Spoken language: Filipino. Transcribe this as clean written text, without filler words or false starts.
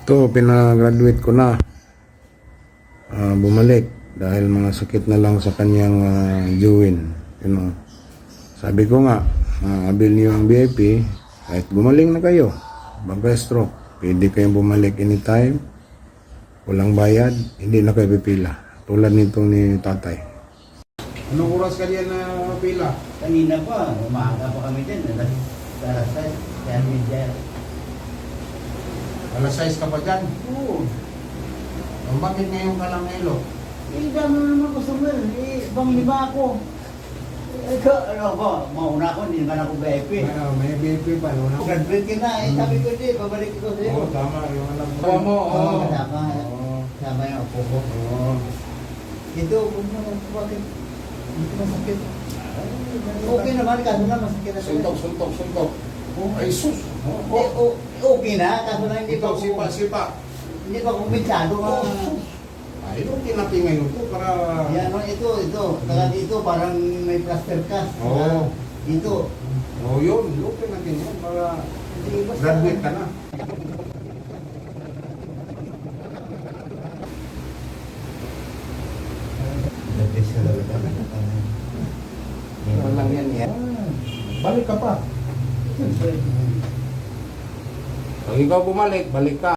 Ito, pinagraduate ko na. Bumalik dahil mga sakit na lang sa kanyang joint. Sabi ko nga, abil niyo ang VIP, kahit gumaling na kayo, baga stroke, pwede kayong bumalik anytime, walang bayad, hindi na kayo pipila. Tulad nitong ni tatay. Anong oras ka diyan na pila? Kanina pa, umaga pa kami din. Alas 6, kaya media. Alas 6 ka pa dyan? Oo. Bakit ngayon ka lang elo? Dami naman customer. Panglima ako. Ano ko, mauna ako, hindi naman ako VIP. May VIP pa, no? Graduate ka na, sabi ko hindi, babalik ko sa'yo. Oo, tama, yung alam mo. Oo. Tama yung apo ko. Oo. Ito, bakit? Hindi masakit. Okay naman, kaso na masakit na Suntok. Ay, sus. Okay na, kaso na hindi pa Ito, sipa. Hindi pa kuminsyado ka. Ay, ito tinapi ngayon to para... Yan, ito. Taga dito, parang may plaster cast. Oo. Dito. Oo, yun. Okay natin yan para Hindi, basta- graduate ka na. Walang yan yan. Balik ka pa. Pag ikaw bumalik, balik ka.